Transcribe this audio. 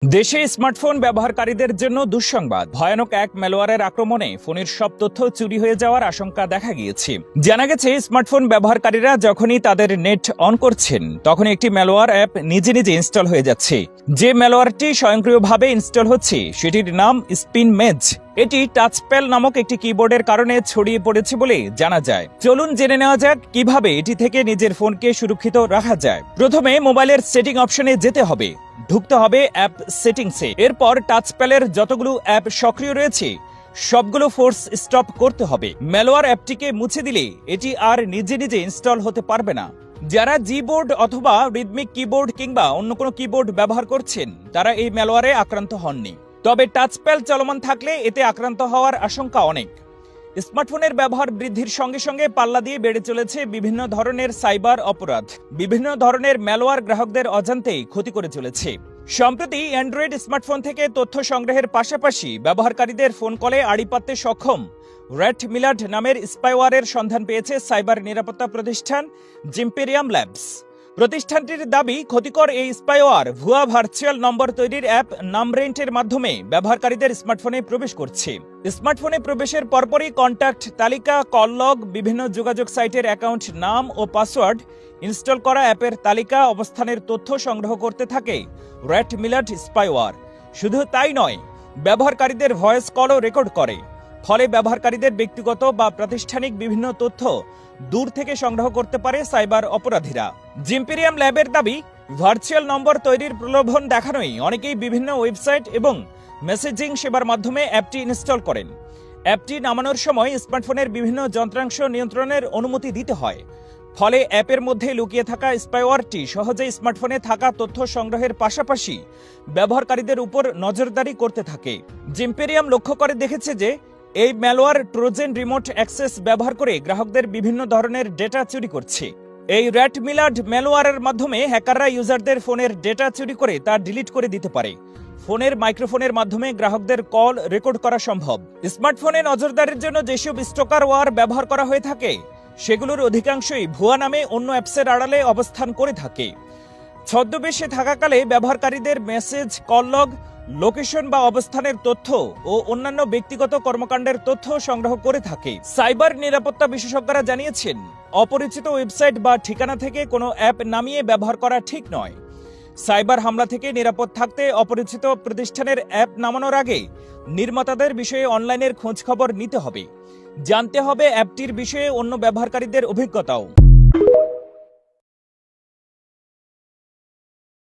দেশে স্মার্টফোন ব্যবহারকারীদের জন্য দুঃসংবাদ। ভয়ানক এক ম্যালওয়্যারের আক্রমণে ফোনের সব তথ্য চুরি হয়ে যাওয়ার আশঙ্কা দেখা গিয়েছে। জানা গেছে, স্মার্টফোন ব্যবহারকারীরা যখনই তাদের নেট অন করছেন তখন একটি ম্যালওয়্যার অ্যাপ নিজে নিজে ইনস্টল হয়ে যাচ্ছে। যে ম্যালওয়্যারটি স্বয়ংক্রিয়ভাবে ইনস্টল হচ্ছে সেটির নাম স্পিন মেজ। এটি টাচপ্যাল নামক একটি কিবোর্ডের কারণে ছড়িয়ে পড়েছে বলে জানা যায়। চলুন জেনে নেওয়া যাক কিভাবে এটি থেকে নিজের ফোনকে সুরক্ষিত রাখা যায়। প্রথমে মোবাইলের সেটিং অপশনে যেতে হবে, ঢুকতে হবে অ্যাপ সেটিংসে। এরপর টাচপ্যালের যতগুলো অ্যাপ সক্রিয় রয়েছে সবগুলো ফোর্স স্টপ করতে হবে। ম্যালওয়্যার অ্যাপটিকে মুছে দিলে এটি আর নিজে নিজে ইনস্টল হতে পারবে না। যারা জিবোর্ড অথবা রিদমিক কিবোর্ড কিংবা অন্য কোনো কিবোর্ড ব্যবহার করছেন তারা এই ম্যালওয়্যারে আক্রান্ত হননি। তবে টাচপ্যাল চলমান থাকলে এতে আক্রান্ত হওয়ার আশঙ্কা অনেক। স্মার্টফোনের ব্যবহার বৃদ্ধির সঙ্গে সঙ্গে পাল্লা দিয়ে বেড়ে চলেছে বিভিন্ন ধরনের সাইবার অপরাধ। বিভিন্ন ধরনের ম্যালওয়্যার গ্রাহকদের অজান্তেই ক্ষতি করে চলেছে। সম্প্রতি অ্যান্ড্রয়েড স্মার্টফোন থেকে তথ্য সংগ্রহের পাশাপাশি ব্যবহারকারীদের ফোন কলে আড়ি পাততে সক্ষম রেড মিলাড নামের স্পাইওয়্যারের সন্ধান পেয়েছে সাইবার নিরাপত্তা প্রতিষ্ঠান জিম্পেরিয়াম ল্যাবস। প্রতিষ্ঠানটির দাবি, ক্ষতিকর এই স্পাইওয়্যার ভুয়া ভার্চুয়াল নম্বর তৈরির অ্যাপ নামরেন্টের মাধ্যমে ব্যবহারকারীদের স্মার্টফোনে প্রবেশ করছে। স্মার্টফোনে প্রবেশের পরপরই কন্ট্যাক্ট তালিকা, কল লগ, বিভিন্ন যোগাযোগ সাইটের অ্যাকাউন্ট নাম ও পাসওয়ার্ড, ইনস্টল করা অ্যাপের তালিকা, অবস্থানের তথ্য সংগ্রহ করতে থাকে রেড মিলাড স্পাইওয়্যার। শুধু তাই নয়, ব্যবহারকারীদের ভয়েস কলও রেকর্ড করে। ফলে ব্যবহারকারীদের ব্যক্তিগত বা প্রাতিষ্ঠানিক বিভিন্ন তথ্য দূর থেকে সংগ্রহ করতে পারে সাইবার অপরাধীরা। জিম্পেরিয়াম ল্যাবের দাবি, ভার্চুয়াল নম্বর তৈরির প্রলোভন দেখানোই অনেকেই বিভিন্ন ওয়েবসাইট এবং মেসেজিং সেবার মাধ্যমে অ্যাপটি ইনস্টল করেন। অ্যাপটি নামানোর সময় স্মার্টফোনের বিভিন্ন যন্ত্রাংশ নিয়ন্ত্রণের অনুমতি দিতে হয়। ফলে অ্যাপের মধ্যে লুকিয়ে থাকা স্পাইওয়্যারটি সহজেই স্মার্টফোনে থাকা তথ্য সংগ্রহের পাশাপাশি ব্যবহারকারীদের উপর নজরদারি করতে থাকে। জিম্পেরিয়াম লক্ষ্য করে দেখেছে যে এই ম্যালওয়্যার ট্রোজেন রিমোট অ্যাক্সেস ব্যবহার করে গ্রাহকদের বিভিন্ন ধরনের ডেটা চুরি করছে। এই রেড মিলাড ম্যালওয়্যারের মাধ্যমে হ্যাকাররা ইউজারদের ফোনের ডেটা চুরি করে তা ডিলিট করে দিতে পারে। ফোনের মাইক্রোফোনের মাধ্যমে গ্রাহকদের কল রেকর্ড করা সম্ভব। স্মার্টফোনে নজরদারির জন্য যেসব স্টকারওয়্যার ব্যবহার করা হয়ে থাকে সেগুলোর অধিকাংশই ভুয়া নামে অন্য অ্যাপসের আড়ালে অবস্থান করে থাকে। ছদ্মবেশে থাকাকালে ব্যবহারকারীদের মেসেজ, কল লগ, লোকেশন বা অবস্থানের তথ্য ও অন্যান্য ব্যক্তিগত কর্মকাণ্ডের তথ্য সংগ্রহ করে থাকে। সাইবার নিরাপত্তা বিশেষজ্ঞরা জানিয়েছেন, অপরিচিত ওয়েবসাইট বা ঠিকানা থেকে কোনো অ্যাপ নামিয়ে ব্যবহার করা ঠিক নয়। সাইবার হামলা থেকে নিরাপদ থাকতে অপরিচিত প্রতিষ্ঠানের অ্যাপ নামানোর আগে নির্মাতাদের বিষয়ে অনলাইনের খোঁজখবর নিতে হবে। জানতে হবে অ্যাপটির বিষয়ে অন্য ব্যবহারকারীদের অভিজ্ঞতাও।